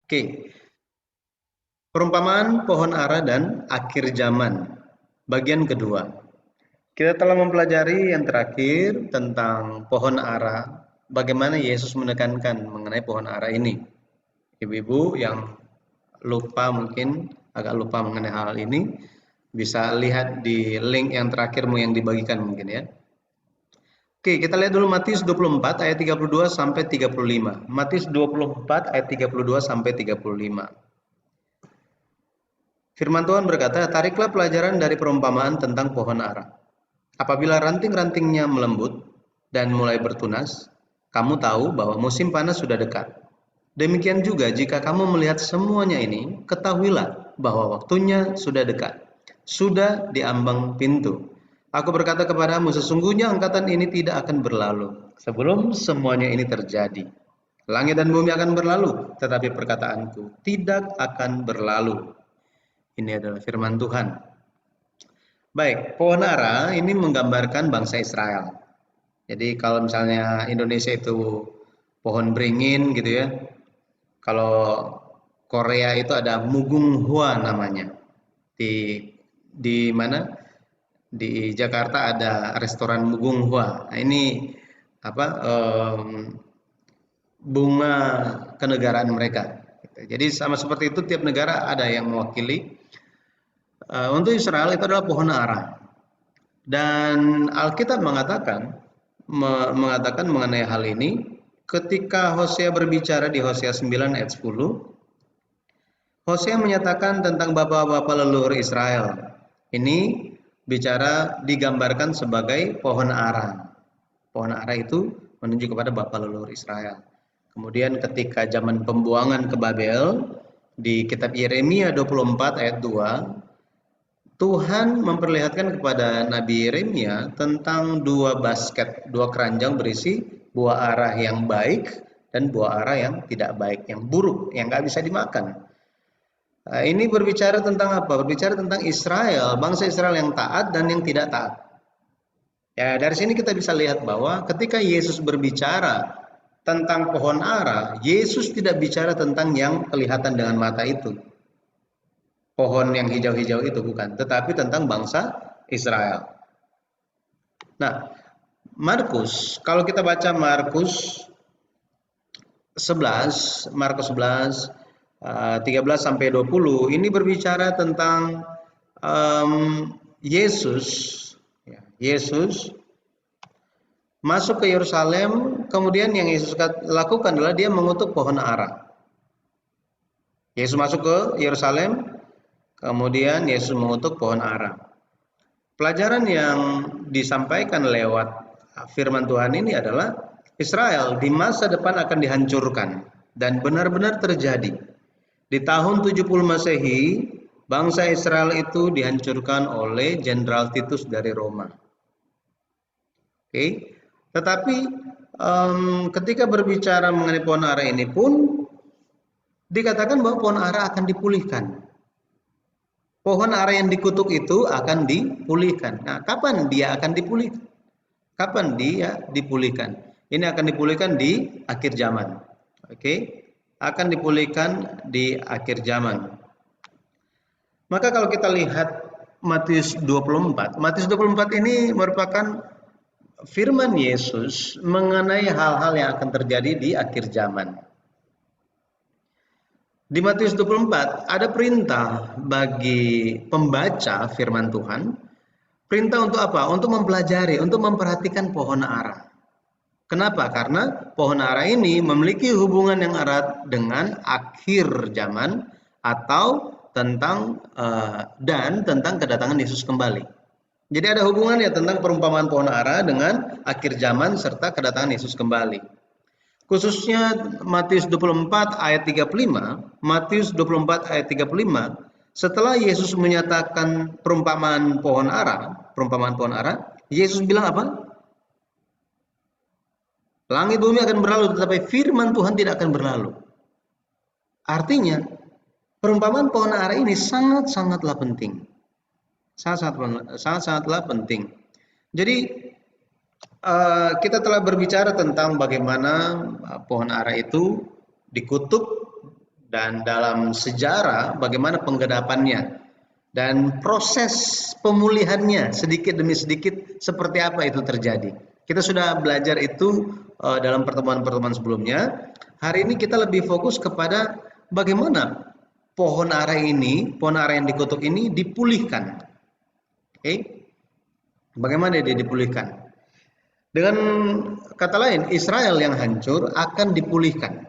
Oke, perumpamaan pohon ara dan akhir zaman, bagian kedua. Kita telah mempelajari yang terakhir tentang pohon ara, bagaimana Yesus menekankan mengenai pohon ara ini. Ibu-ibu yang lupa mungkin agak lupa mengenai hal ini, bisa lihat di link yang terakhirmu yang dibagikan mungkin ya. Oke, kita lihat dulu Matius 24 ayat 32 sampai 35. Matius 24 ayat 32 sampai 35. Firman Tuhan berkata, "Tariklah pelajaran dari perumpamaan tentang pohon ara. Apabila ranting-rantingnya melembut dan mulai bertunas, kamu tahu bahwa musim panas sudah dekat. Demikian juga jika kamu melihat semuanya ini, ketahuilah bahwa waktunya sudah dekat. Sudah di ambang pintu. Aku berkata kepadamu, sesungguhnya angkatan ini tidak akan berlalu sebelum semuanya ini terjadi. Langit dan bumi akan berlalu, tetapi perkataanku tidak akan berlalu." Ini adalah firman Tuhan. Baik, pohon ara ini menggambarkan bangsa Israel. Jadi kalau misalnya Indonesia itu pohon beringin gitu ya. Kalau Korea itu ada mugunghwa namanya. Di mana? Di Jakarta ada restoran mugunghwa. Nah, ini apa? Bunga kenegaraan mereka. Jadi sama seperti itu tiap negara ada yang mewakili. Untuk Israel itu adalah pohon ara. Dan Alkitab mengatakan mengenai hal ini ketika Hosea berbicara di Hosea 9 ayat 10. Hosea menyatakan tentang bapak-bapak leluhur Israel. Ini bicara digambarkan sebagai pohon ara. Pohon ara itu menunjuk kepada bapak leluhur Israel. Kemudian ketika zaman pembuangan ke Babel di kitab Yeremia 24 ayat 2, Tuhan memperlihatkan kepada Nabi Yeremia tentang dua basket, dua keranjang berisi buah ara yang baik dan buah ara yang tidak baik, yang buruk, yang nggak bisa dimakan. Nah, ini berbicara tentang apa? Berbicara tentang Israel, bangsa Israel yang taat dan yang tidak taat. Ya, dari sini kita bisa lihat bahwa ketika Yesus berbicara tentang pohon ara, Yesus tidak bicara tentang yang kelihatan dengan mata itu. Pohon yang hijau-hijau itu bukan, tetapi tentang bangsa Israel. Nah, Markus, kalau kita baca Markus 11, Markus 11 13 sampai 20 ini berbicara tentang Yesus ya, Yesus masuk ke Yerusalem, kemudian yang Yesus lakukan adalah dia mengutuk pohon ara. Yesus masuk ke Yerusalem, kemudian Yesus mengutuk pohon ara. Pelajaran yang disampaikan lewat firman Tuhan ini adalah Israel di masa depan akan dihancurkan dan benar-benar terjadi. Di tahun 70 Masehi, bangsa Israel itu dihancurkan oleh Jenderal Titus dari Roma. Oke. Tetapi ketika berbicara mengenai pohon ara ini pun dikatakan bahwa pohon ara akan dipulihkan. Pohon ara yang dikutuk itu akan dipulihkan. Nah, kapan dia akan dipulihkan? Kapan dia dipulihkan? Ini akan dipulihkan di akhir zaman. Oke, akan dipulihkan di akhir zaman. Maka kalau kita lihat Matius 24, Matius 24 ini merupakan firman Yesus mengenai hal-hal yang akan terjadi di akhir zaman. Di Matius 24 ada perintah bagi pembaca firman Tuhan. Perintah untuk apa? Untuk mempelajari, untuk memperhatikan pohon ara. Kenapa? Karena pohon ara ini memiliki hubungan yang erat dengan akhir zaman atau tentang tentang kedatangan Yesus kembali. Jadi ada hubungannya tentang perumpamaan pohon ara dengan akhir zaman serta kedatangan Yesus kembali. Khususnya Matius 24 ayat 35, Matius 24 ayat 35, setelah Yesus menyatakan perumpamaan pohon ara, Yesus bilang apa? Langit bumi akan berlalu, tetapi firman Tuhan tidak akan berlalu. Artinya, perumpamaan pohon ara ini sangat-sangatlah penting. Sangat-sangatlah penting. Jadi kita telah berbicara tentang bagaimana pohon ara itu dikutuk dan dalam sejarah bagaimana penggenapannya dan proses pemulihannya sedikit demi sedikit seperti apa itu terjadi. Kita sudah belajar itu dalam pertemuan-pertemuan sebelumnya. Hari ini kita lebih fokus kepada bagaimana pohon ara yang dikutuk ini dipulihkan. Oke? Bagaimana dia dipulihkan? Dengan kata lain, Israel yang hancur akan dipulihkan.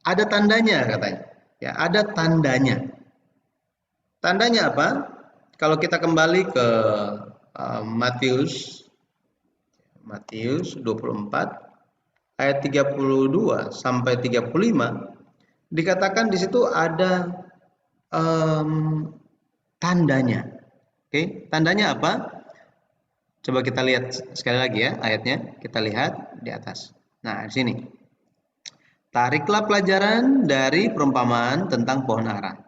Ada tandanya katanya. Ya, ada tandanya. Tandanya apa? Kalau kita kembali ke Matius 24 ayat 32 sampai 35 dikatakan di situ ada tandanya. Oke, tandanya apa? Coba kita lihat sekali lagi ya ayatnya. Kita lihat di atas. Nah, di sini. Tariklah pelajaran dari perumpamaan tentang pohon ara.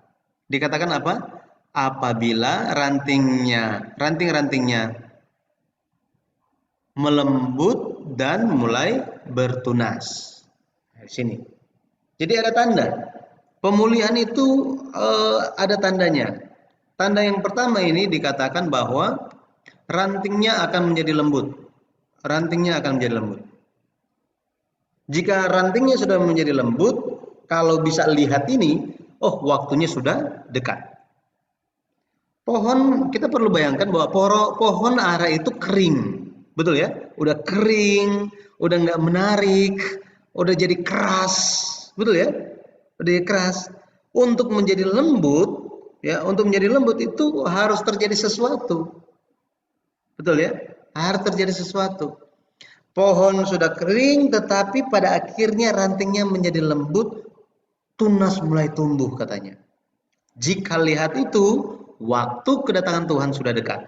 Dikatakan apa? Apabila ranting-rantingnya melembut dan mulai bertunas. Nah, di sini. Jadi ada tanda. Pemulihan itu ada tandanya. Tanda yang pertama ini dikatakan bahwa rantingnya akan menjadi lembut. Rantingnya akan menjadi lembut. Jika rantingnya sudah menjadi lembut, kalau bisa lihat ini, oh waktunya sudah dekat. Pohon, kita perlu bayangkan bahwa pohon ara itu kering. Betul ya? Udah kering, udah nggak menarik, udah jadi keras. Betul ya? Udah jadi keras. Untuk menjadi lembut, ya, untuk menjadi lembut itu harus terjadi sesuatu. Betul ya? Harus terjadi sesuatu. Pohon sudah kering, tetapi pada akhirnya rantingnya menjadi lembut, tunas mulai tumbuh katanya. Jika lihat itu, waktu kedatangan Tuhan sudah dekat.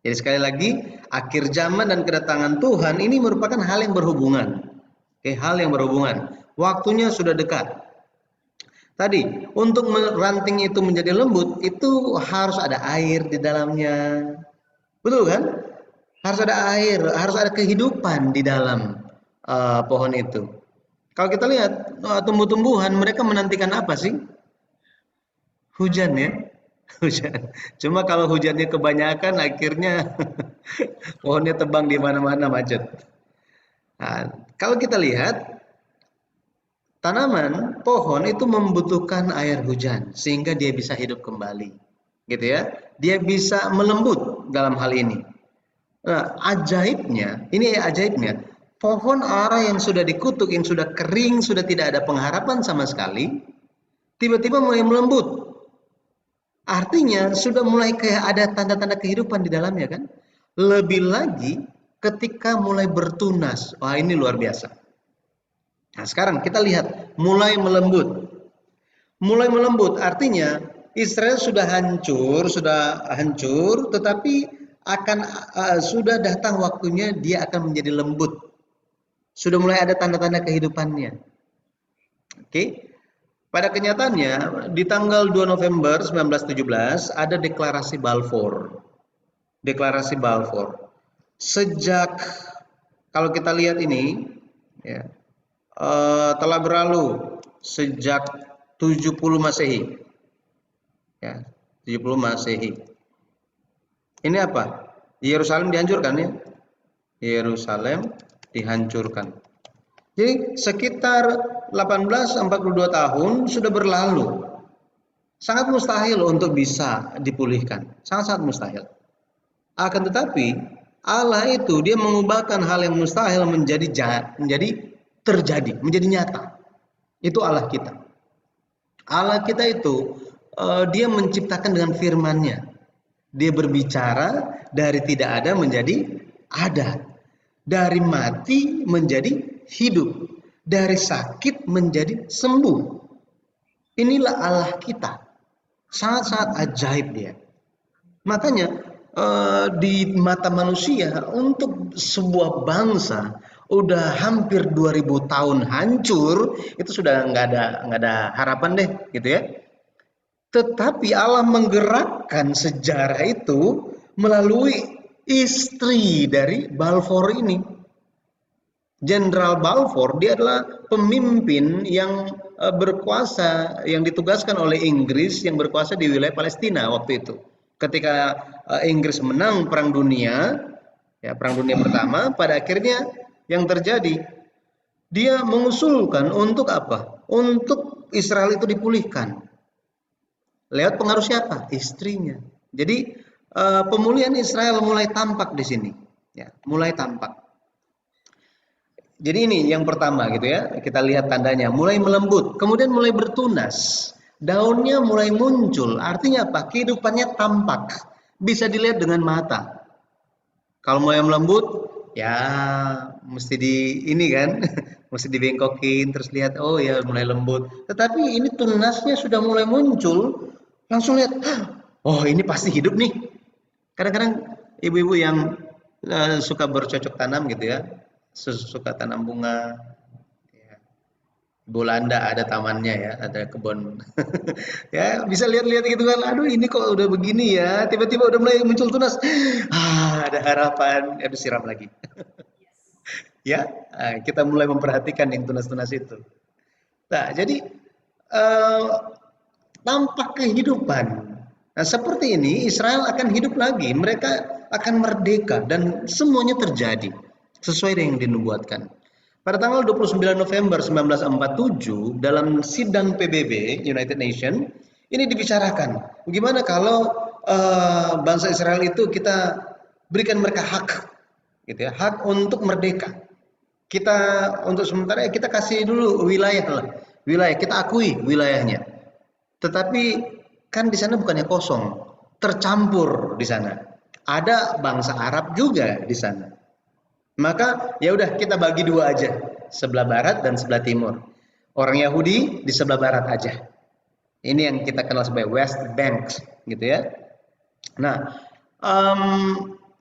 Jadi sekali lagi, akhir zaman dan kedatangan Tuhan ini merupakan hal yang berhubungan. Oke, hal yang berhubungan. Waktunya sudah dekat. Tadi, untuk ranting itu menjadi lembut, itu harus ada air di dalamnya. Betul kan? Harus ada air, harus ada kehidupan di dalam pohon itu. Kalau kita lihat tumbuh-tumbuhan, mereka menantikan apa sih? Hujan ya, hujan. Cuma kalau hujannya kebanyakan, akhirnya pohonnya tebang di mana-mana macet. Nah, kalau kita lihat tanaman, pohon itu membutuhkan air hujan sehingga dia bisa hidup kembali, gitu ya. Dia bisa melembut dalam hal ini. Nah, ajaibnya, ini ajaibnya, pohon ara yang sudah dikutuk, yang sudah kering, sudah tidak ada pengharapan sama sekali, tiba-tiba mulai melembut. Artinya sudah mulai kayak ada tanda-tanda kehidupan di dalamnya kan. Lebih lagi ketika mulai bertunas. Wah, ini luar biasa. Nah, sekarang kita lihat mulai melembut. Mulai melembut artinya Israel sudah hancur, tetapi akan sudah datang waktunya dia akan menjadi lembut. Sudah mulai ada tanda-tanda kehidupannya. Oke. Pada kenyataannya di tanggal 2 November 1917 ada deklarasi Balfour. Deklarasi Balfour. Sejak kalau kita lihat ini ya, telah berlalu sejak 70 Masehi. Ya, 70 Masehi. Ini apa? Yerusalem dihancurkan ya. Yerusalem dihancurkan. Jadi sekitar 1842 tahun sudah berlalu. Sangat mustahil untuk bisa dipulihkan. Sangat-sangat mustahil. Akan tetapi Allah itu dia mengubahkan hal yang mustahil menjadi terjadi, menjadi nyata. Itu Allah kita. Allah kita itu dia menciptakan dengan firman-Nya. Dia berbicara dari tidak ada menjadi ada. Dari mati menjadi hidup. Dari sakit menjadi sembuh. Inilah Allah kita. Sangat-sangat ajaib dia. Makanya di mata manusia untuk sebuah bangsa udah hampir 2000 tahun hancur, itu sudah nggak ada harapan deh gitu ya. Tetapi Allah menggerakkan sejarah itu melalui istri dari Balfour ini. Jenderal Balfour dia adalah pemimpin yang berkuasa, yang ditugaskan oleh Inggris yang berkuasa di wilayah Palestina waktu itu. Ketika Inggris menang Perang Dunia, ya Perang Dunia Pertama, pada akhirnya yang terjadi dia mengusulkan untuk apa? Untuk Israel itu dipulihkan. Lewat pengaruh siapa? Istrinya. Jadi pemulihan Israel mulai tampak di sini, ya, mulai tampak. Jadi ini yang pertama gitu ya, kita lihat tandanya mulai melembut, kemudian mulai bertunas, daunnya mulai muncul. Artinya apa? Kehidupannya tampak, bisa dilihat dengan mata. Kalau mulai melembut, ya mesti di ini kan, mesti dibengkokin terus lihat, oh ya mulai lembut. Tetapi ini tunasnya sudah mulai muncul, langsung lihat, oh ini pasti hidup nih. Kadang-kadang ibu-ibu yang suka bercocok tanam gitu ya, suka tanam bunga, ya. Belanda ada tamannya ya, ada kebun. Ya, bisa lihat-lihat gitu kan. Aduh, ini kok udah begini ya. Tiba-tiba udah mulai muncul tunas. Ada harapan. Aduh, siram lagi. Ya, kita mulai memperhatikan yang tunas-tunas itu. Nah, jadi eh, tampak kehidupan. Nah, seperti ini Israel akan hidup lagi. Mereka akan merdeka dan semuanya terjadi sesuai dengan yang dinubuatkan. Pada tanggal 29 November 1947 dalam sidang PBB United Nation ini dibicarakan bagaimana kalau bangsa Israel itu kita berikan mereka hak gitu ya, hak untuk merdeka. Kita untuk sementara kita kasih dulu wilayah lah. Wilayah kita akui wilayahnya. Tetapi kan di sana bukannya kosong, tercampur di sana. Ada bangsa Arab juga di sana. Maka ya udah kita bagi dua aja, sebelah barat dan sebelah timur. Orang Yahudi di sebelah barat aja. Ini yang kita kenal sebagai West Bank, gitu ya. Nah,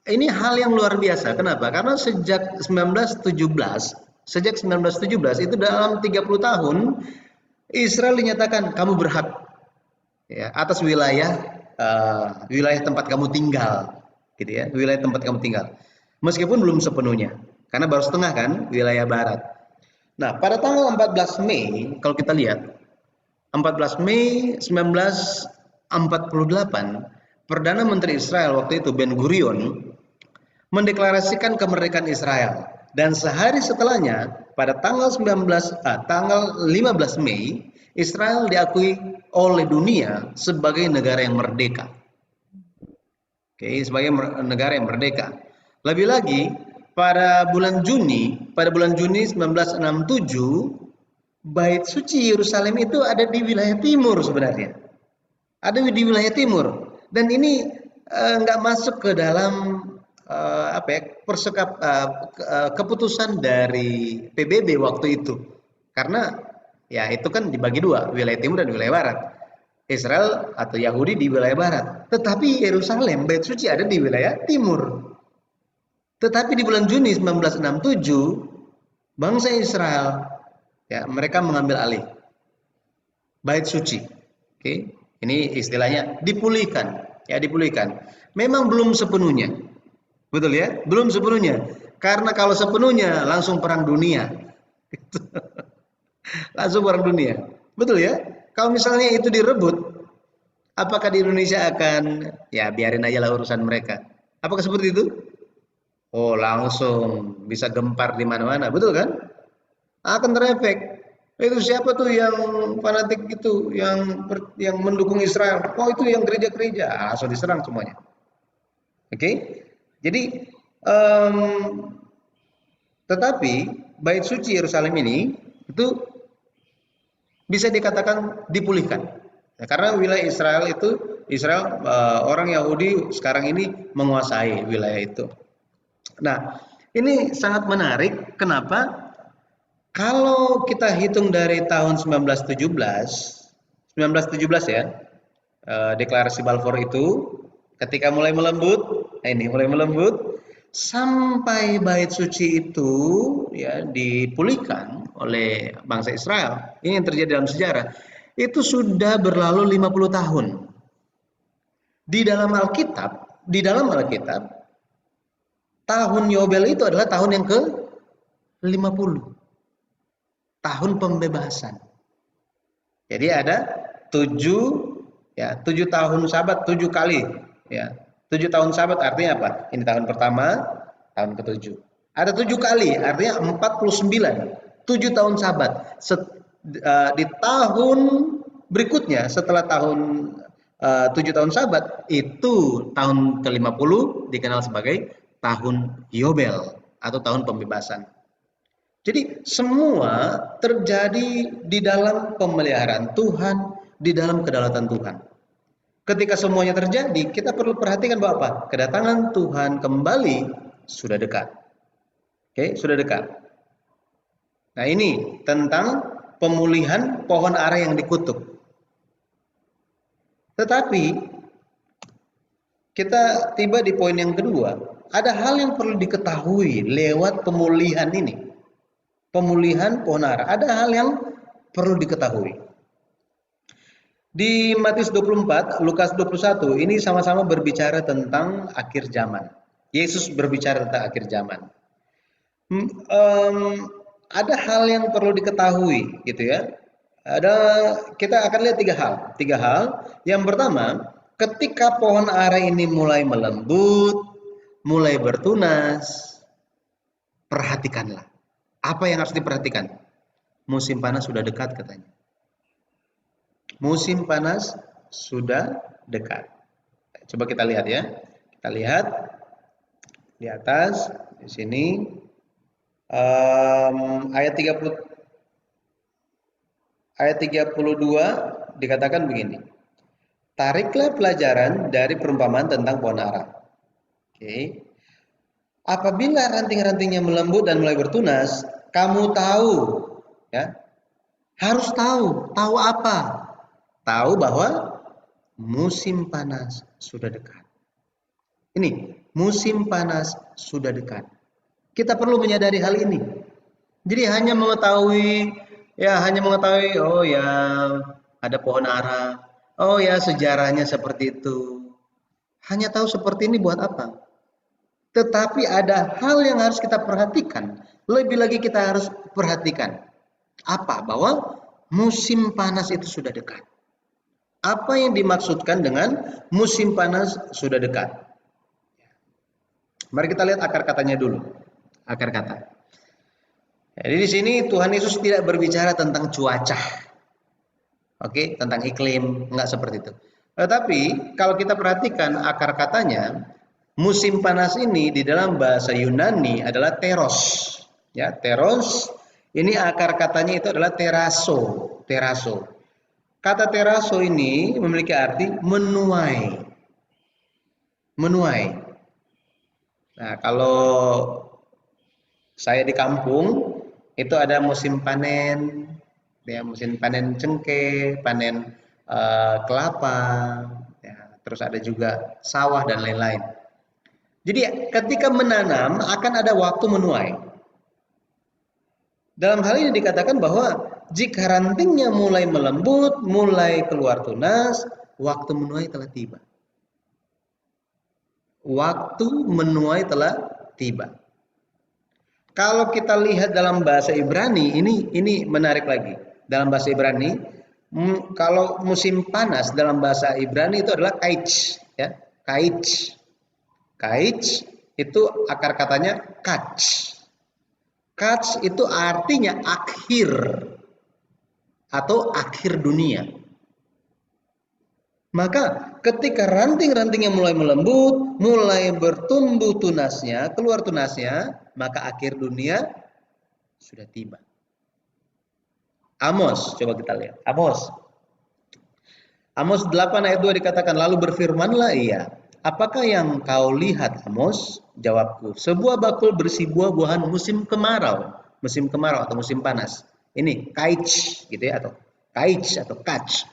ini hal yang luar biasa. Kenapa? Karena sejak 1917 itu dalam 30 tahun Israel dinyatakan kamu berhak ya atas wilayah tempat kamu tinggal, gitu ya, wilayah tempat kamu tinggal. Meskipun belum sepenuhnya, karena baru setengah kan wilayah barat. Nah, pada tanggal 14 Mei, kalau kita lihat, 14 Mei 1948, Perdana Menteri Israel waktu itu Ben Gurion mendeklarasikan kemerdekaan Israel. Dan sehari setelahnya, pada tanggal 15 Mei, Israel diakui oleh dunia sebagai negara yang merdeka. Oke, sebagai negara yang merdeka. Lebih lagi, pada bulan Juni 1967, Bait Suci Yerusalem itu ada di wilayah timur sebenarnya. Ada di wilayah timur. Dan ini nggak masuk ke dalam apa ya, keputusan dari PBB waktu itu. Karena ya itu kan dibagi dua, wilayah timur dan wilayah barat. Israel atau Yahudi di wilayah barat. Tetapi Yerusalem, Bait Suci ada di wilayah timur. Tetapi di bulan Juni 1967, bangsa Israel ya mereka mengambil alih Bait Suci. Oke, ini istilahnya dipulihkan, ya dipulihkan. Memang belum sepenuhnya. Betul ya? Belum sepenuhnya. Karena kalau sepenuhnya langsung perang dunia. Langsung perang dunia. Betul ya? Kalau misalnya itu direbut, apakah di Indonesia akan ya biarin aja lah urusan mereka? Apakah seperti itu? Oh, langsung bisa gempar di mana-mana, betul kan? Akan terefek. Itu siapa tuh yang fanatik itu, yang mendukung Israel? Oh, itu yang gereja-gereja, langsung diserang semuanya. Oke? Jadi em, tetapi Bait Suci Yerusalem ini itu bisa dikatakan dipulihkan. Ya, karena wilayah Israel orang Yahudi sekarang ini menguasai wilayah itu. Nah, ini sangat menarik. Kenapa? Kalau kita hitung dari tahun 1917 ya, deklarasi Balfour itu, ketika mulai melembut, ini mulai melembut, sampai bait suci itu ya dipulihkan oleh bangsa Israel. Ini yang terjadi dalam sejarah. Itu sudah berlalu 50 tahun. Di dalam Alkitab, tahun Yobel itu adalah tahun yang ke 50. Tahun pembebasan. Jadi ada 7 tahun Sabat 7 kali ya. 7 tahun Sabat artinya apa? Ini tahun pertama, tahun ke-7. Ada 7 kali artinya 49. 7 tahun Sabat. Di tahun berikutnya setelah tahun 7 tahun Sabat itu tahun ke-50 dikenal sebagai tahun Yobel atau tahun pembebasan. Jadi semua terjadi di dalam pemeliharaan Tuhan, di dalam kedaulatan Tuhan. Ketika semuanya terjadi, kita perlu perhatikan bahwa apa? Kedatangan Tuhan kembali sudah dekat. Oke, sudah dekat. Nah, ini tentang pemulihan pohon ara yang dikutuk. Tetapi kita tiba di poin yang kedua, ada hal yang perlu diketahui lewat pemulihan ini. Pemulihan pohon ara. Ada hal yang perlu diketahui. Di Matius 24, Lukas 21, ini sama-sama berbicara tentang akhir zaman. Yesus berbicara tentang akhir zaman. Ada hal yang perlu diketahui, gitu ya. Kita akan lihat tiga hal. Yang pertama, ketika pohon ara ini mulai melembut, mulai bertunas, perhatikanlah. Apa yang harus diperhatikan? Musim panas sudah dekat katanya. Musim panas sudah dekat. Coba kita lihat ya. Kita lihat di atas di sini ayat 32 dikatakan begini. Tariklah pelajaran dari perumpamaan tentang pohon ara. Oke. Apabila ranting-rantingnya melembut dan mulai bertunas, kamu tahu ya. Harus tahu apa? Tahu bahwa musim panas sudah dekat. Ini, musim panas sudah dekat. Kita perlu menyadari hal ini. Jadi hanya mengetahui oh ya ada pohon ara. Oh ya sejarahnya seperti itu. Hanya tahu seperti ini buat apa? Tetapi ada hal yang harus kita perhatikan. Lebih lagi kita harus perhatikan. Apa? Bahwa musim panas itu sudah dekat. Apa yang dimaksudkan dengan musim panas sudah dekat? Mari kita lihat akar katanya dulu. Akar kata. Jadi di sini Tuhan Yesus tidak berbicara tentang cuaca. Oke, tentang iklim, enggak seperti itu. Tetapi kalau kita perhatikan akar katanya, musim panas ini di dalam bahasa Yunani adalah teros. Ya, teros ini akar katanya itu adalah teraso, teraso. Kata teraso ini memiliki arti menuai. Menuai. Nah, kalau saya di kampung itu ada musim panen, ya musim panen cengkeh, panen kelapa, ya, terus ada juga sawah dan lain-lain. Jadi ketika menanam akan ada waktu menuai. Dalam hal ini dikatakan bahwa jika rantingnya mulai melembut, mulai keluar tunas, waktu menuai telah tiba. Waktu menuai telah tiba. Kalau kita lihat dalam bahasa Ibrani, ini menarik lagi. Dalam bahasa Ibrani, kalau musim panas dalam bahasa Ibrani itu adalah kaich, ya, kaich. Kaich itu akar katanya kach. Kach itu artinya akhir atau akhir dunia. Maka ketika ranting-rantingnya mulai melembut, mulai bertumbuh tunasnya, keluar tunasnya, maka akhir dunia sudah tiba. Amos, coba kita lihat. Amos 8 ayat 2 dikatakan, lalu berfirmanlah ia, apakah yang kau lihat Amos? Jawabku, sebuah bakul berisi buah-buahan musim kemarau atau musim panas. Ini kaich gitu ya, atau kaich atau kach.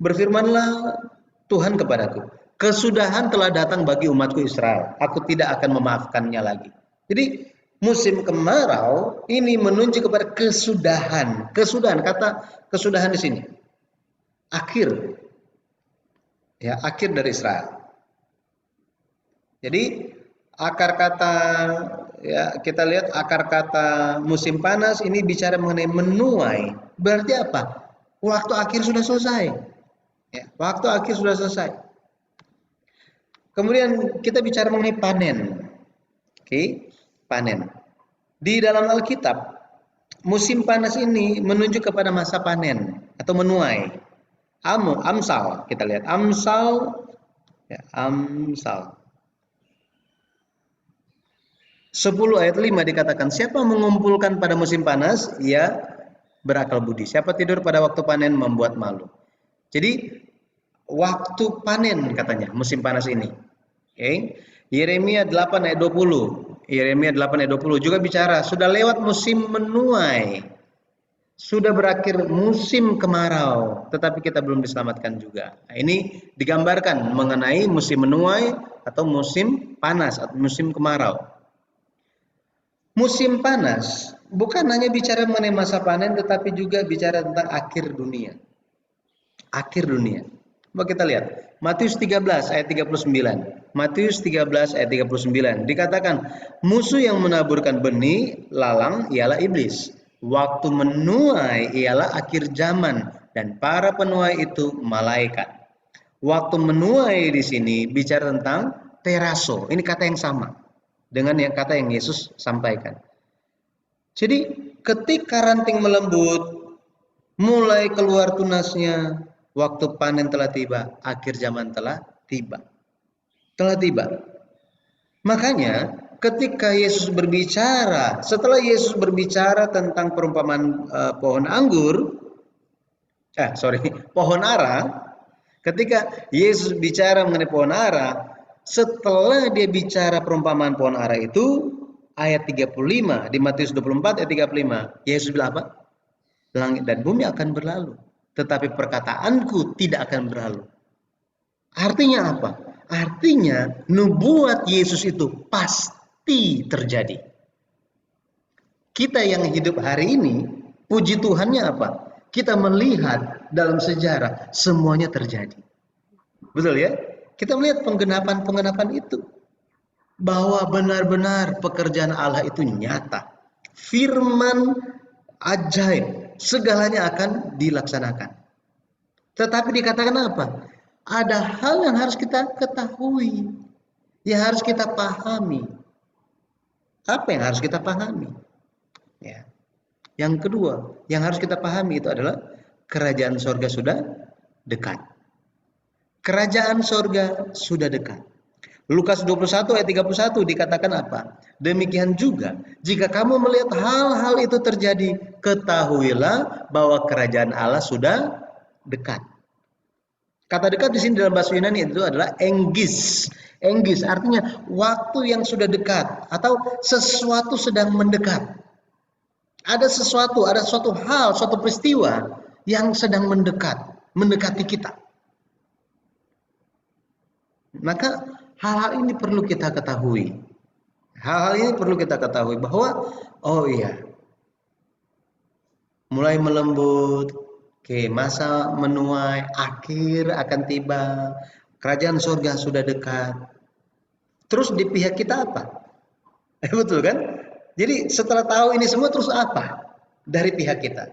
Berfirmanlah Tuhan kepadaku, kesudahan telah datang bagi umatku Israel. Aku tidak akan memaafkannya lagi. Jadi musim kemarau ini menunjuk kepada kesudahan. Kesudahan, kata kesudahan di sini. Akhir. Ya, akhir dari Israel. Jadi akar kata ya kita lihat akar kata musim panas ini bicara mengenai menuai. Berarti apa? Waktu akhir sudah selesai. Ya, waktu akhir sudah selesai. Kemudian kita bicara mengenai panen. Oke, panen. Di dalam Alkitab, musim panas ini menunjuk kepada masa panen atau menuai. Amsal, kita lihat Amsal, ya, Amsal 10 ayat 5 dikatakan, siapa mengumpulkan pada musim panas, ia berakal budi. Siapa tidur pada waktu panen membuat malu. Jadi waktu panen katanya musim panas ini. Okay. Yeremia 8 ayat 20. Yeremia 8 ayat 20 juga bicara sudah lewat musim menuai. Sudah berakhir musim kemarau, tetapi kita belum diselamatkan juga. Nah, ini digambarkan mengenai musim menuai atau musim panas atau musim kemarau. Musim panas bukan hanya bicara mengenai masa panen, tetapi juga bicara tentang akhir dunia. Akhir dunia. Coba kita lihat. Matius 13 ayat 39. Matius 13 ayat 39. Dikatakan, musuh yang menaburkan benih lalang ialah iblis. Waktu menuai ialah akhir zaman dan para penuai itu malaikat. Waktu menuai di sini bicara tentang teraso. Ini kata yang sama dengan yang kata yang Yesus sampaikan. Jadi ketika ranting melembut, mulai keluar tunasnya, waktu panen telah tiba, akhir zaman telah tiba. Telah tiba. Makanya ketika Yesus berbicara, setelah Yesus berbicara tentang perumpamaan pohon anggur, pohon ara, ketika Yesus bicara mengenai pohon ara, setelah dia bicara perumpamaan pohon ara itu, ayat 35 di Matius 24 ayat 35, Yesus bilang apa? Langit dan bumi akan berlalu, tetapi perkataanku tidak akan berlalu. Artinya apa? Artinya nubuat Yesus itu pasti terjadi. Kita yang hidup hari ini, puji Tuhannya apa? Kita melihat dalam sejarah semuanya terjadi. Betul ya? Kita melihat penggenapan-penggenapan itu. Bahwa benar-benar pekerjaan Allah itu nyata. Firman ajaib, segalanya akan dilaksanakan. Tetapi dikatakan apa? Ada hal yang harus kita ketahui, yang harus kita pahami. Apa yang harus kita pahami? Ya. Yang kedua, yang harus kita pahami itu adalah kerajaan sorga sudah dekat. Kerajaan sorga sudah dekat. Lukas 21 ayat 31 dikatakan apa? Demikian juga, jika kamu melihat hal-hal itu terjadi, ketahuilah bahwa kerajaan Allah sudah dekat. Kata dekat di sini dalam bahasa Yunani itu adalah enggis. Enggis artinya waktu yang sudah dekat atau sesuatu sedang mendekat. Ada suatu hal, suatu peristiwa yang sedang mendekati kita. Maka hal-hal ini perlu kita ketahui. Hal-hal ini perlu kita ketahui bahwa oh iya, mulai melembut, oke, masa menuai akhir akan tiba, kerajaan surga sudah dekat. Terus di pihak kita apa? Betul kan? Jadi setelah tahu ini semua terus apa dari pihak kita?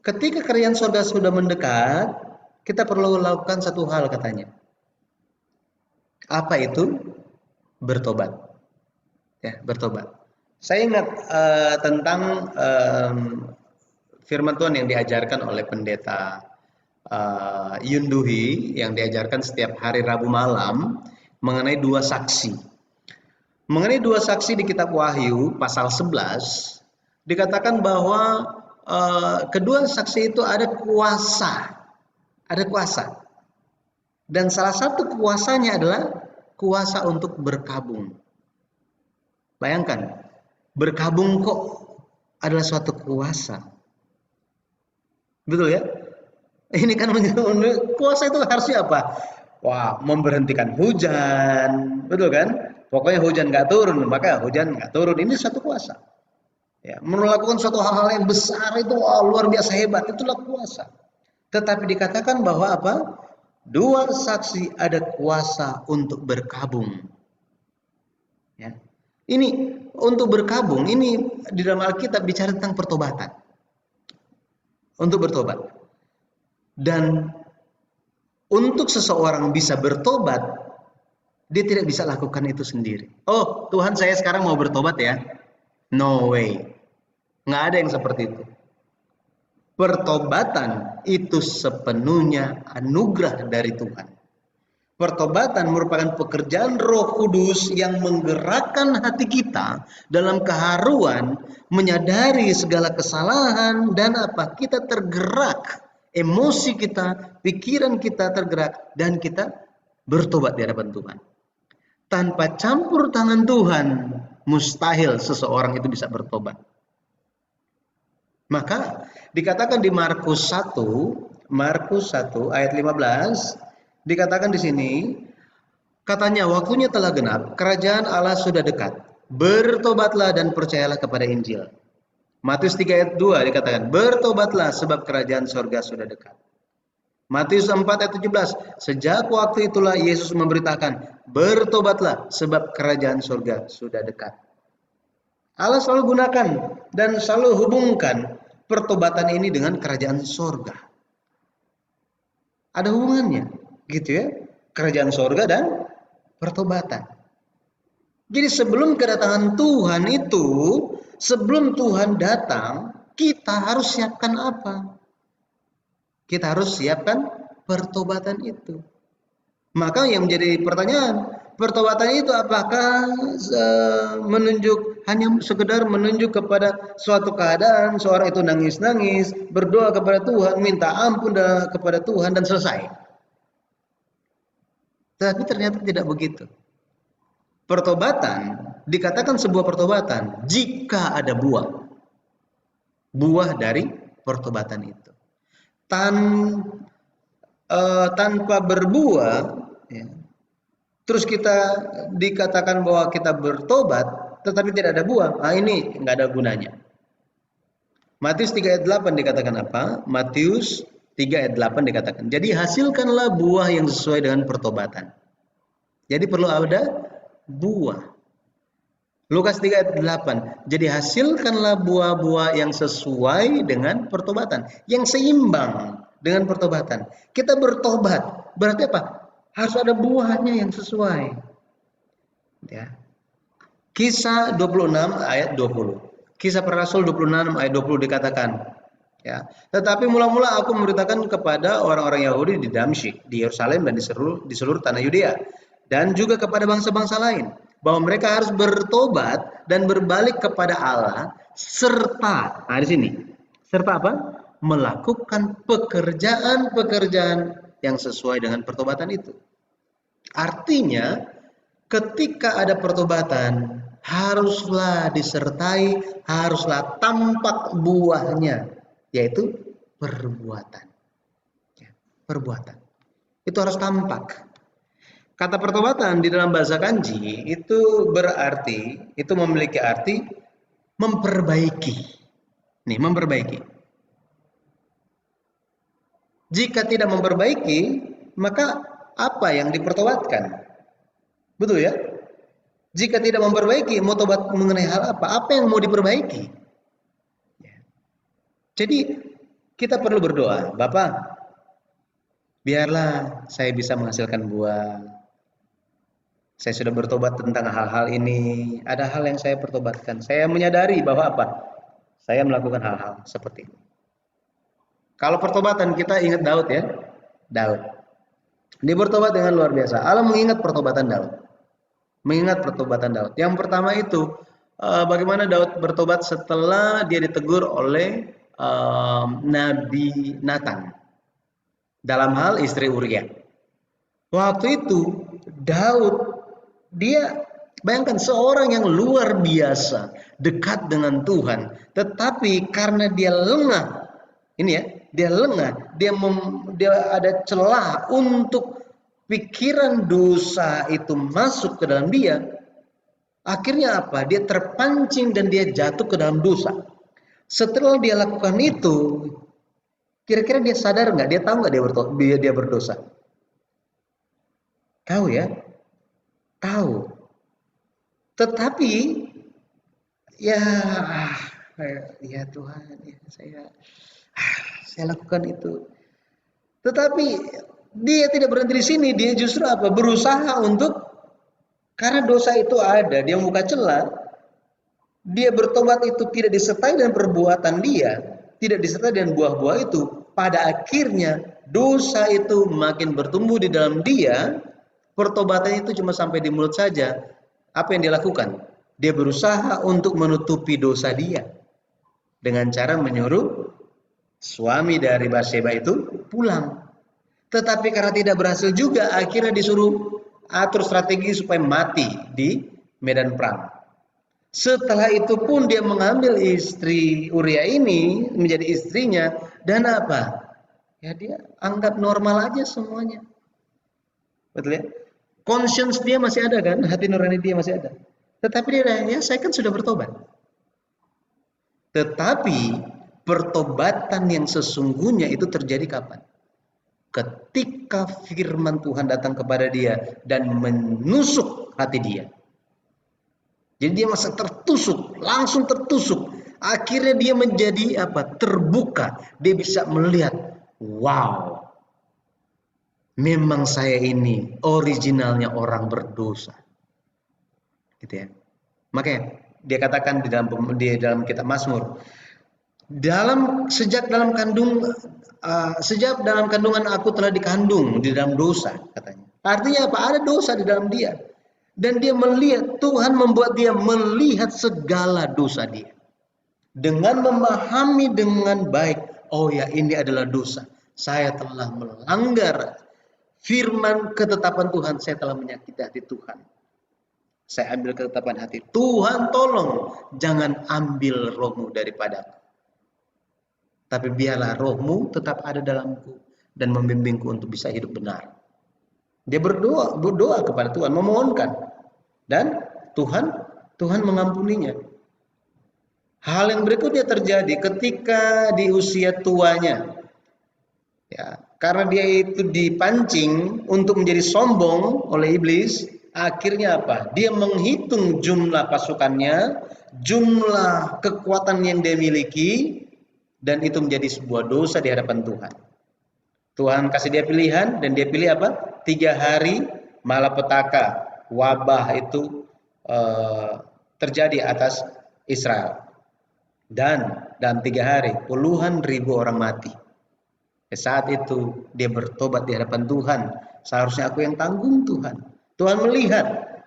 Ketika kerajaan surga sudah mendekat, kita perlu lakukan satu hal katanya. Apa itu? Bertobat. Ya, bertobat. Saya ingat tentang firman Tuhan yang diajarkan oleh pendeta Yunduhi yang diajarkan setiap hari Rabu malam mengenai dua saksi. Mengenai dua saksi di kitab Wahyu pasal 11 dikatakan bahwa kedua saksi itu ada kuasa. Ada kuasa. Dan salah satu kuasanya adalah kuasa untuk berkabung. Bayangkan, berkabung kok adalah suatu kuasa. Betul ya? Ini kan kuasa itu harusnya apa? Wah, memberhentikan hujan. Betul kan? Pokoknya hujan nggak turun, maka hujan nggak turun. Ini satu kuasa. Ya, melakukan suatu hal-hal yang besar itu luar biasa hebat. Itulah kuasa. Tetapi dikatakan bahwa apa? Dua saksi ada kuasa untuk berkabung. Ya. Ini untuk berkabung, ini di dalam Alkitab bicara tentang pertobatan. untuk bertobat. Dan untuk seseorang bisa bertobat, dia tidak bisa lakukan itu sendiri. Oh, Tuhan saya sekarang mau bertobat ya. No way. Nggak ada yang seperti itu. Pertobatan itu sepenuhnya anugerah dari Tuhan. Pertobatan merupakan pekerjaan Roh Kudus yang menggerakkan hati kita dalam keharuan, menyadari segala kesalahan dan apa? Kita tergerak, emosi kita, pikiran kita tergerak dan kita bertobat di hadapan Tuhan. Tanpa campur tangan Tuhan, mustahil seseorang itu bisa bertobat. Maka dikatakan di Markus 1 ayat 15, dikatakan di sini, katanya waktunya telah genap, kerajaan Allah sudah dekat. Bertobatlah dan percayalah kepada Injil. Matius 3 ayat 2 dikatakan, bertobatlah sebab kerajaan sorga sudah dekat. Matius 4 ayat 17, sejak waktu itulah Yesus memberitakan, bertobatlah sebab kerajaan sorga sudah dekat. Allah selalu gunakan dan selalu hubungkan pertobatan ini dengan kerajaan sorga. Ada hubungannya, gitu ya. Kerajaan sorga dan pertobatan. Jadi sebelum kedatangan Tuhan itu, sebelum Tuhan datang, kita harus siapkan apa? Kita harus siapkan pertobatan itu. Maka yang menjadi pertanyaan, pertobatan itu apakah hanya sekedar menunjuk kepada suatu keadaan, seorang itu nangis-nangis, berdoa kepada Tuhan, minta ampun kepada Tuhan dan selesai. Tapi ternyata tidak begitu. Pertobatan dikatakan sebuah pertobatan jika ada buah dari pertobatan itu. Tanpa berbuah, ya, terus kita dikatakan bahwa kita bertobat, tetapi tidak ada buah, nah ini nggak ada gunanya. Matius 3 ayat 8 dikatakan apa? Matius 3 ayat 8 dikatakan, jadi hasilkanlah buah yang sesuai dengan pertobatan. Jadi perlu ada buah. Lukas 3 ayat 8, jadi hasilkanlah buah-buah yang sesuai dengan pertobatan, yang seimbang dengan pertobatan. Kita bertobat, berarti apa? Harus ada buahnya yang sesuai. Ya. Kisah 26 ayat 20. Kisah para Rasul 26 ayat 20 dikatakan, ya. Tetapi mula-mula aku memberitakan kepada orang-orang Yahudi di Damsyik, di Yerusalem dan di seluruh tanah Yudea, dan juga kepada bangsa-bangsa lain, bahwa mereka harus bertobat dan berbalik kepada Allah serta, nah di sini, serta apa? Melakukan pekerjaan-pekerjaan yang sesuai dengan pertobatan itu. Artinya, ketika ada pertobatan, haruslah disertai, haruslah tampak buahnya, yaitu perbuatan. Ya, perbuatan. Itu harus tampak. Kata pertobatan di dalam bahasa Kanji itu berarti, itu memiliki arti memperbaiki. Nih, memperbaiki. Jika tidak memperbaiki, maka apa yang dipertobatkan? Betul ya? Jika tidak memperbaiki, mau tobat mengenai hal apa? Apa yang mau diperbaiki? Jadi kita perlu berdoa, Bapak, biarlah saya bisa menghasilkan buah. Saya sudah bertobat tentang hal-hal ini. Ada hal yang saya pertobatkan. Saya menyadari bahwa apa? Saya melakukan hal-hal seperti ini. Kalau pertobatan kita ingat Daud ya. Daud. Dia bertobat dengan luar biasa. Allah mengingat pertobatan Daud. Mengingat pertobatan Daud. Yang pertama itu bagaimana Daud bertobat setelah dia ditegur oleh Nabi Nathan dalam hal istri Uria. Waktu itu Daud, dia bayangkan seorang yang luar biasa dekat dengan Tuhan, tetapi karena dia lengah, ini ya, dia lengah, dia ada celah untuk pikiran dosa itu masuk ke dalam dia. Akhirnya apa? Dia terpancing dan dia jatuh ke dalam dosa. Setelah dia lakukan itu, kira-kira dia sadar nggak? Dia tahu nggak dia berdosa? Tahu ya? Tahu. Tetapi ya, ya Tuhan, ya Saya lakukan itu. Tetapi dia tidak berhenti di sini, dia justru apa? Berusaha untuk, karena dosa itu ada, dia membuka celah, dia bertobat itu tidak disertai dengan perbuatan dia, tidak disertai dengan buah-buah itu. Pada akhirnya dosa itu makin bertumbuh di dalam dia, pertobatannya itu cuma sampai di mulut saja. Apa yang dia lakukan? Dia berusaha untuk menutupi dosa dia dengan cara menyuruh suami dari Batseba itu pulang. Tetapi karena tidak berhasil juga, akhirnya disuruh atur strategi supaya mati di medan perang. Setelah itu pun dia mengambil istri Uria ini menjadi istrinya, dan apa? Ya dia anggap normal aja semuanya. Betul ya? Conscience dia masih ada kan? Hati nurani dia masih ada. Tetapi dia, ya saya kan sudah bertobat. Tetapi pertobatan yang sesungguhnya itu terjadi kapan? Ketika firman Tuhan datang kepada dia dan menusuk hati dia. Jadi dia masa tertusuk, langsung tertusuk. Akhirnya dia menjadi apa? Terbuka. Dia bisa melihat, wow, memang saya ini originalnya orang berdosa. Gitu ya. Makanya dia katakan di dalam kitab Mazmur, sejak dalam kandungan aku telah dikandung di dalam dosa, katanya. Artinya apa? Ada dosa di dalam dia. Dan dia melihat, Tuhan membuat dia melihat segala dosa dia. Dengan memahami dengan baik, oh ya ini adalah dosa. Saya telah melanggar firman ketetapan Tuhan, saya telah menyakiti hati Tuhan. Saya ambil ketetapan hati. Tuhan tolong, jangan ambil rohmu daripadaku. Tapi biarlah rohmu tetap ada dalamku dan membimbingku untuk bisa hidup benar. Dia berdoa kepada Tuhan, memohonkan. Dan Tuhan mengampuninya. Hal yang berikutnya terjadi ketika di usia tuanya. Ya, karena dia itu dipancing untuk menjadi sombong oleh iblis, akhirnya apa? Dia menghitung jumlah pasukannya, jumlah kekuatan yang dia miliki, dan itu menjadi sebuah dosa di hadapan Tuhan. Tuhan kasih dia pilihan, dan dia pilih apa? 3 hari malapetaka, wabah itu terjadi atas Israel. Dan dalam 3 hari puluhan ribu orang mati. Saat itu dia bertobat di hadapan Tuhan. Seharusnya aku yang tanggung Tuhan. Tuhan melihat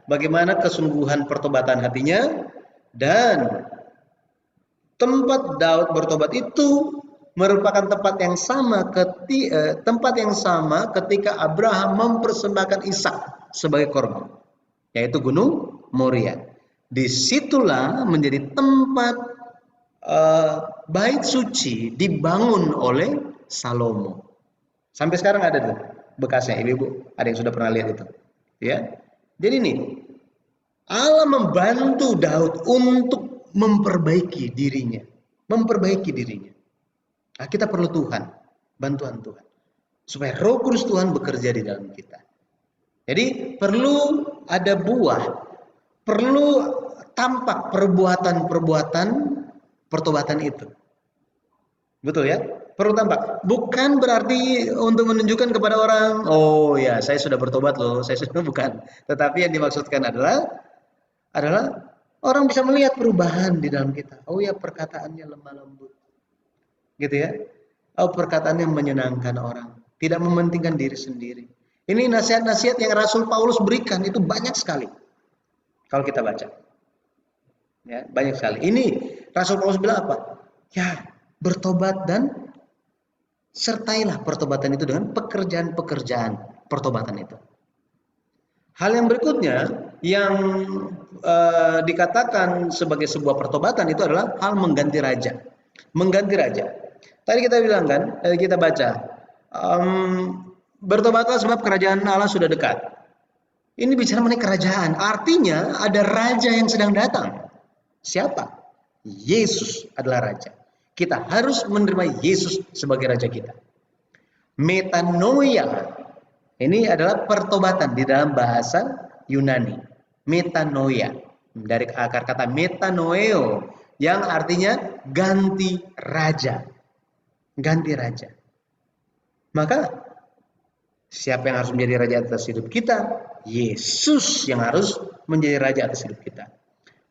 bagaimana kesungguhan pertobatan hatinya, dan tempat Daud bertobat itu merupakan tempat yang sama ketika Abraham mempersembahkan Ishak sebagai korban, yaitu Gunung Moria. Disitulah menjadi tempat bait suci dibangun oleh Salomo. Sampai sekarang ada tuh bekasnya, ibu-ibu ada yang sudah pernah lihat itu, ya. Jadi ini Allah membantu Daud untuk memperbaiki dirinya. Nah, kita perlu Tuhan, bantuan Tuhan, supaya Roh Kudus Tuhan bekerja di dalam kita. Jadi perlu ada buah, perlu tampak perbuatan-perbuatan pertobatan itu. Betul ya? Perlu tampak. Bukan berarti untuk menunjukkan kepada orang, oh ya saya sudah bertobat loh, saya sudah, bukan. Tetapi yang dimaksudkan adalah orang bisa melihat perubahan di dalam kita. Oh ya, perkataannya lemah lembut. Gitu ya. Oh, perkataannya menyenangkan orang, tidak mementingkan diri sendiri. Ini nasihat-nasihat yang Rasul Paulus berikan itu banyak sekali. Kalau kita baca. Ya, banyak sekali. Ini Rasul Paulus bilang apa? Ya, bertobat dan sertailah pertobatan itu dengan pekerjaan-pekerjaan pertobatan itu. Hal yang berikutnya yang dikatakan sebagai sebuah pertobatan itu adalah hal mengganti raja. Mengganti raja. Tadi kita bilang kan, kita baca, bertobatlah sebab kerajaan Allah sudah dekat. Ini bicara mengenai kerajaan, artinya ada raja yang sedang datang. Siapa? Yesus adalah raja. Kita harus menerima Yesus sebagai raja kita. Metanoia, ini adalah pertobatan di dalam bahasa Yunani. Metanoia, dari akar kata metanoeo, yang artinya ganti raja. ganti raja. Maka siapa yang harus menjadi raja atas hidup kita? Yesus yang harus menjadi raja atas hidup kita.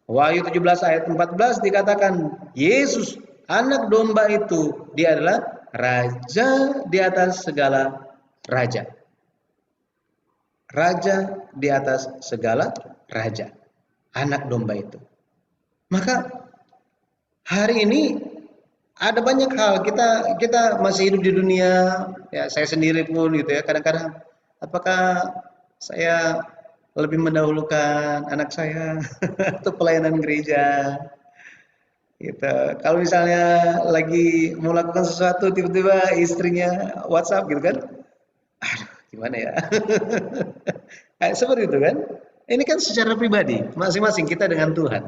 Wahyu 17 ayat 14 dikatakan Yesus anak domba itu dia adalah raja di atas segala raja. Raja di atas segala raja. Anak domba itu. Maka hari ini ada banyak hal kita masih hidup di dunia ya, saya sendiri pun gitu ya, kadang-kadang apakah saya lebih mendahulukan anak saya atau pelayanan gereja gitu. Kalau misalnya lagi mau lakukan sesuatu tiba-tiba istrinya WhatsApp gitu kan, aduh gimana ya. Seperti itu kan. Ini kan secara pribadi masing-masing kita dengan Tuhan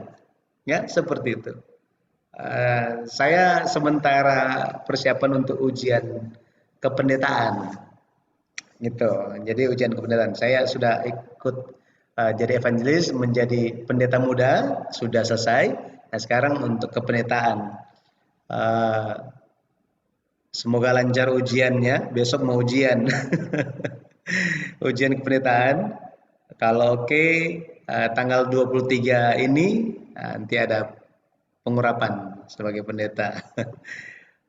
ya, seperti itu. Saya sementara persiapan untuk ujian kependetaan gitu. Jadi ujian kependetaan saya sudah ikut jadi evangelis, menjadi pendeta muda sudah selesai. Nah, sekarang untuk kependetaan semoga lancar ujiannya. Besok mau ujian ujian kependetaan. Kalau oke, tanggal 23 ini nanti ada pengurapan sebagai pendeta.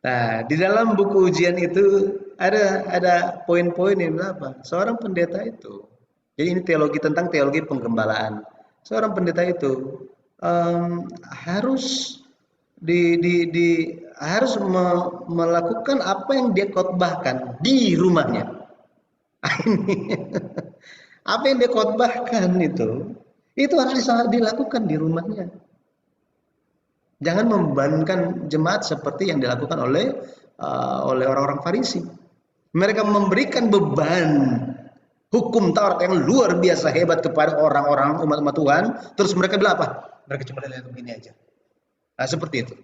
Nah, di dalam buku ujian itu ada poin-poin yang apa? Seorang pendeta itu. Jadi ini teologi tentang teologi penggembalaan. Seorang pendeta itu harus harus melakukan apa yang dia khotbahkan di rumahnya. Apa yang dia khotbahkan itu harus dilakukan di rumahnya. Jangan membebankan jemaat seperti yang dilakukan oleh orang-orang Farisi. Mereka memberikan beban hukum Taurat yang luar biasa hebat kepada orang-orang umat Tuhan. Terus mereka bilang apa? Mereka cuma lihat begini aja. Nah, seperti itu.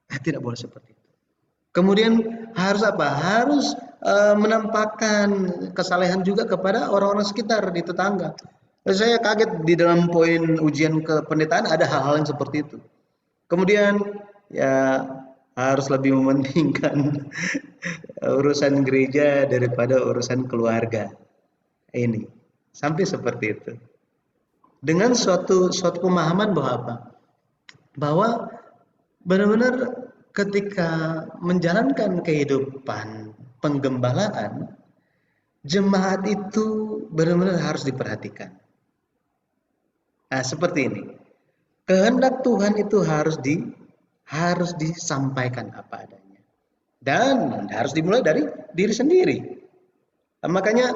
Tidak boleh seperti itu. Kemudian harus apa? Harus menampakkan kesalehan juga kepada orang-orang sekitar di tetangga. Saya kaget di dalam poin ujian kependetaan ada hal-hal yang seperti itu. Kemudian ya harus lebih mementingkan urusan gereja daripada urusan keluarga. Ini sampai seperti itu. Dengan suatu pemahaman bahwa apa? Bahwa benar-benar ketika menjalankan kehidupan penggembalaan, jemaat itu benar-benar harus diperhatikan. Nah, seperti ini. Kehendak Tuhan itu harus disampaikan apa adanya. Dan harus dimulai dari diri sendiri. Nah, makanya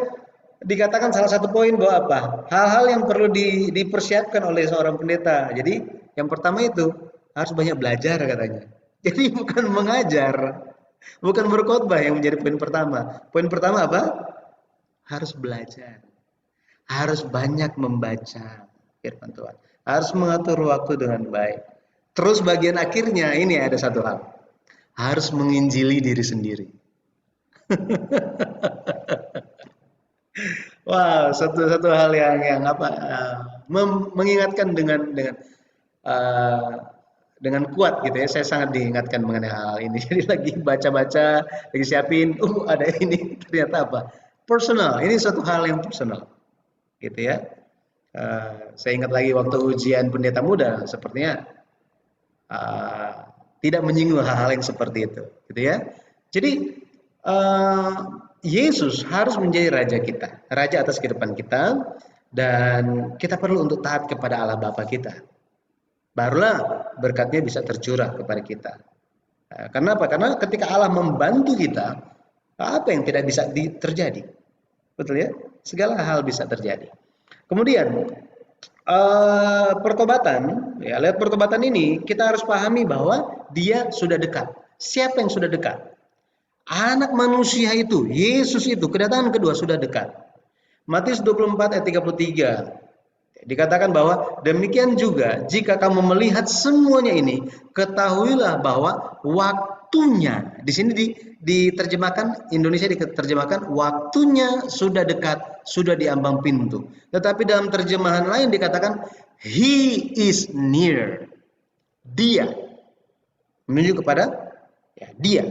dikatakan salah satu poin bahwa apa? Hal-hal yang perlu dipersiapkan oleh seorang pendeta. Jadi, yang pertama itu harus banyak belajar katanya. Jadi bukan mengajar, bukan berkhotbah yang menjadi poin pertama. Poin pertama apa? Harus belajar. Harus banyak membaca firman Tuhan. Harus mengatur waktu dengan baik. Terus bagian akhirnya ini ada satu hal. Harus menginjili diri sendiri. Wah, satu hal yang apa? Mengingatkan dengan kuat gitu ya. Saya sangat diingatkan mengenai hal ini. Jadi lagi baca-baca, lagi siapin, ada ini ternyata apa? Personal. Ini suatu hal yang personal, gitu ya. Saya ingat lagi waktu ujian pendeta muda, sepertinya tidak menyinggung hal-hal yang seperti itu, gitu ya. Jadi Yesus harus menjadi raja kita, raja atas kehidupan kita, dan kita perlu untuk taat kepada Allah Bapa kita. Barulah berkatnya bisa tercurah kepada kita. Karena apa? Karena ketika Allah membantu kita, apa yang tidak bisa terjadi? Betul ya? Segala hal bisa terjadi. Kemudian pertobatan, ya lewat pertobatan ini kita harus pahami bahwa dia sudah dekat. Siapa yang sudah dekat? Anak manusia itu, Yesus itu, kedatangan kedua sudah dekat. Matius 24 ayat 33. Dikatakan bahwa demikian juga jika kamu melihat semuanya ini, ketahuilah bahwa waktunya, di sini diterjemahkan, Indonesia diterjemahkan waktunya sudah dekat, sudah di ambang pintu. Tetapi dalam terjemahan lain dikatakan He is near. Dia menunjuk kepada ya, dia.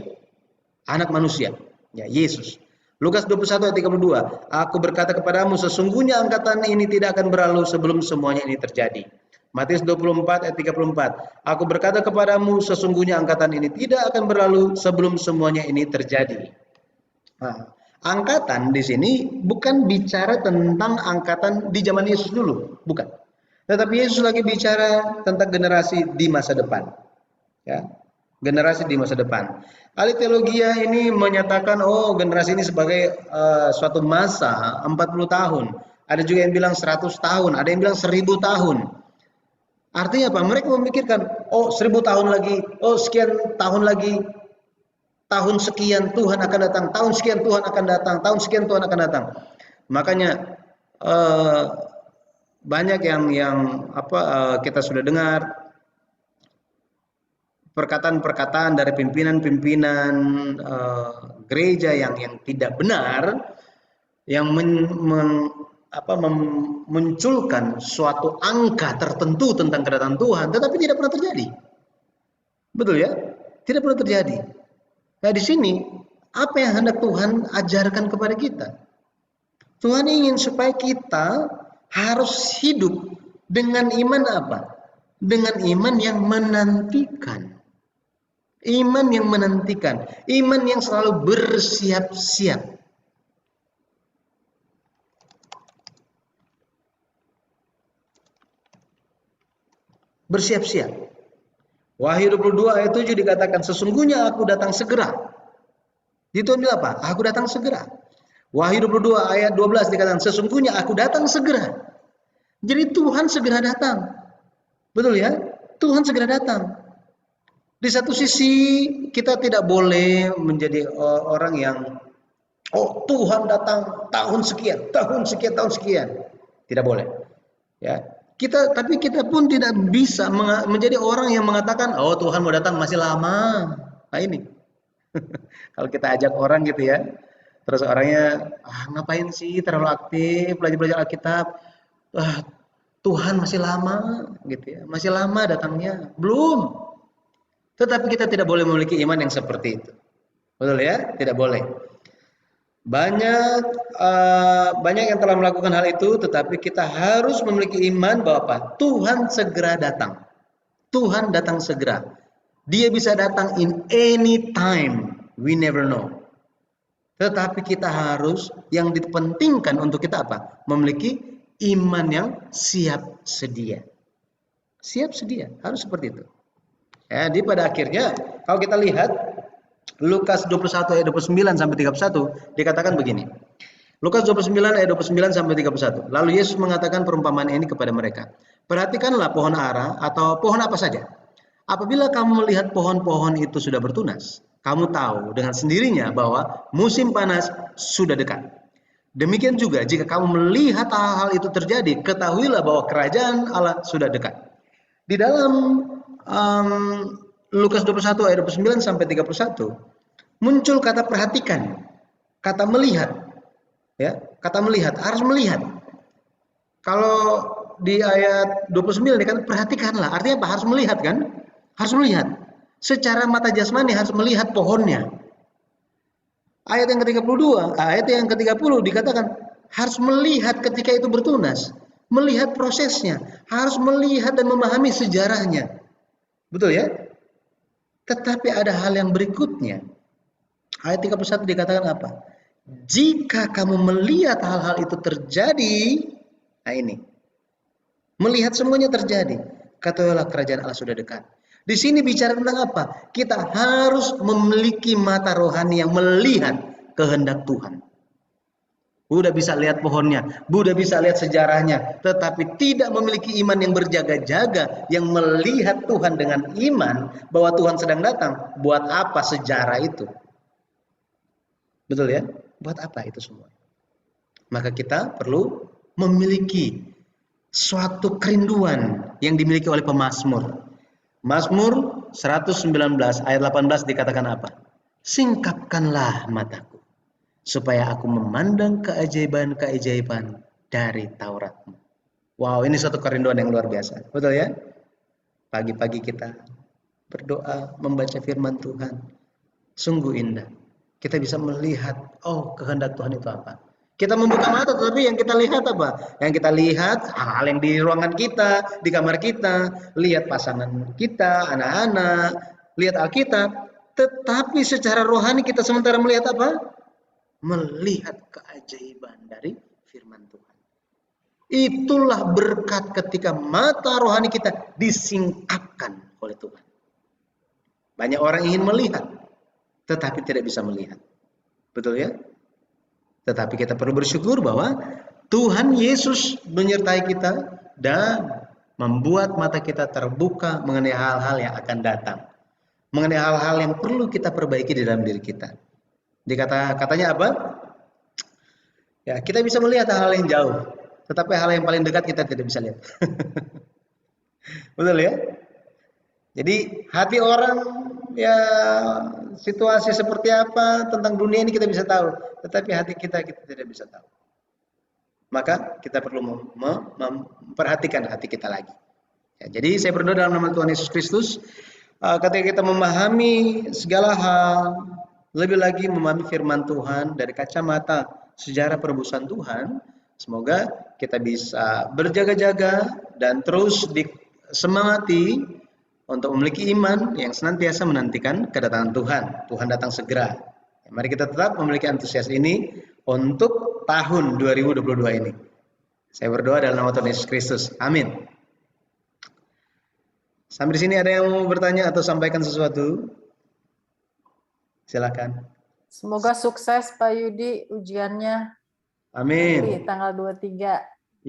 anak manusia, ya Yesus. Lukas 21 ayat 32, aku berkata kepadamu sesungguhnya angkatan ini tidak akan berlalu sebelum semuanya ini terjadi. Matius 24 ayat 34, aku berkata kepadamu sesungguhnya angkatan ini tidak akan berlalu sebelum semuanya ini terjadi. Nah, angkatan di sini bukan bicara tentang angkatan di zaman Yesus dulu, bukan. Tetapi Yesus lagi bicara tentang generasi di masa depan. Ya, generasi di masa depan. Ahli teologia ini menyatakan generasi ini sebagai suatu masa 40 tahun. Ada juga yang bilang 100 tahun, ada yang bilang 1000 tahun. Artinya apa? Mereka memikirkan, 1000 tahun lagi, sekian tahun lagi, tahun sekian Tuhan akan datang, tahun sekian Tuhan akan datang, tahun sekian Tuhan akan datang. Makanya banyak yang kita sudah dengar perkataan-perkataan dari pimpinan-pimpinan gereja yang tidak benar, yang memunculkan suatu angka tertentu tentang kedatangan Tuhan, tetapi tidak pernah terjadi. Betul ya? Tidak pernah terjadi. Nah di sini apa yang hendak Tuhan ajarkan kepada kita? Tuhan ingin supaya kita harus hidup dengan iman apa? Dengan iman yang menantikan. Iman yang menantikan, iman yang selalu bersiap-siap. Bersiap-siap. Wahyu 22 ayat 7 dikatakan, sesungguhnya aku datang segera. Itu bilang apa? Aku datang segera. Wahyu 22 ayat 12 dikatakan, sesungguhnya aku datang segera. Jadi Tuhan segera datang. Betul ya? Tuhan segera datang. Di satu sisi kita tidak boleh menjadi orang yang Tuhan datang tahun sekian, tahun sekian, tahun sekian. Tidak boleh. Ya. Tapi kita pun tidak bisa menjadi orang yang mengatakan, Tuhan mau datang masih lama. Nah ini. Kalau kita ajak orang gitu ya, terus orangnya, ngapain sih terlalu aktif belajar Alkitab? Tuhan masih lama gitu ya, masih lama datangnya. Belum. Tetapi kita tidak boleh memiliki iman yang seperti itu. Betul ya? Tidak boleh. Banyak yang telah melakukan hal itu, tetapi kita harus memiliki iman bahwa apa? Tuhan segera datang. Tuhan datang segera. Dia bisa datang in any time. We never know. Tetapi kita harus, yang dipentingkan untuk kita apa? Memiliki iman yang siap sedia. Siap sedia, harus seperti itu. Ya, di pada akhirnya kalau kita lihat Lukas 21 ayat 29 sampai 31 dikatakan begini. Lukas 29 ayat 29 sampai 31. Lalu Yesus mengatakan perumpamaan ini kepada mereka. Perhatikanlah pohon ara atau pohon apa saja. Apabila kamu melihat pohon-pohon itu sudah bertunas, kamu tahu dengan sendirinya bahwa musim panas sudah dekat. Demikian juga jika kamu melihat hal-hal itu terjadi, ketahuilah bahwa kerajaan Allah sudah dekat. Di dalam Lukas 21 ayat 29 sampai 31 muncul kata perhatikan, kata melihat, ya, kata melihat, harus melihat. Kalau di ayat 29 dikatakan perhatikanlah, artinya apa? Harus melihat kan? Harus melihat. Secara mata jasmani harus melihat pohonnya. Ayat yang ke-32, ayat yang ke-30 dikatakan harus melihat ketika itu bertunas, melihat prosesnya, harus melihat dan memahami sejarahnya. Betul ya? Tetapi ada hal yang berikutnya. Ayat 31 dikatakan apa? Jika kamu melihat hal-hal itu terjadi, nah ini. Melihat semuanya terjadi, katakanlah kerajaan Allah sudah dekat. Di sini bicara tentang apa? Kita harus memiliki mata rohani yang melihat kehendak Tuhan. Udah bisa lihat pohonnya, udah bisa lihat sejarahnya, tetapi tidak memiliki iman yang berjaga-jaga, yang melihat Tuhan dengan iman bahwa Tuhan sedang datang. Buat apa sejarah itu? Betul ya? Buat apa itu semua? Maka kita perlu memiliki suatu kerinduan yang dimiliki oleh pemazmur. Mazmur 119 ayat 18 dikatakan apa? Singkapkanlah mataku, supaya aku memandang keajaiban-keajaiban dari Tauratmu. Wow, ini suatu kerinduan yang luar biasa. Betul ya? Pagi-pagi kita berdoa, membaca firman Tuhan. Sungguh indah. kita bisa melihat, oh kehendak Tuhan itu apa. Kita membuka mata, tetapi yang kita lihat apa? Yang kita lihat hal-hal yang di ruangan kita, di kamar kita, lihat pasangan kita, anak-anak, lihat Alkitab. Tetapi secara rohani kita sementara melihat apa? Melihat keajaiban dari firman Tuhan. Itulah berkat ketika mata rohani kita disingkapkan oleh Tuhan. Banyak orang ingin melihat, tetapi tidak bisa melihat. Betul ya? Tetapi kita perlu bersyukur bahwa Tuhan Yesus menyertai kita dan membuat mata kita terbuka mengenai hal-hal yang akan datang. Mengenai hal-hal yang perlu kita perbaiki di dalam diri kita. Katanya apa? Ya, kita bisa melihat hal-hal yang jauh, tetapi hal yang paling dekat kita tidak bisa lihat. Betul ya? Jadi hati orang, ya situasi seperti apa tentang dunia ini kita bisa tahu, tetapi hati kita tidak bisa tahu. Maka kita perlu memperhatikan hati kita lagi. Ya, jadi saya berdoa dalam nama Tuhan Yesus Kristus, ketika kita memahami segala hal, lebih lagi memahami firman Tuhan dari kacamata sejarah penebusan Tuhan, semoga kita bisa berjaga-jaga dan terus disemangati untuk memiliki iman yang senantiasa menantikan kedatangan Tuhan. Tuhan datang segera. Mari kita tetap memiliki antusias ini untuk tahun 2022 ini. Saya berdoa dalam nama Tuhan Yesus Kristus. Amin. Sampai di sini ada yang mau bertanya atau sampaikan sesuatu? Silakan. Semoga sukses Pak Yudi ujiannya. Amin. Nanti tanggal 23.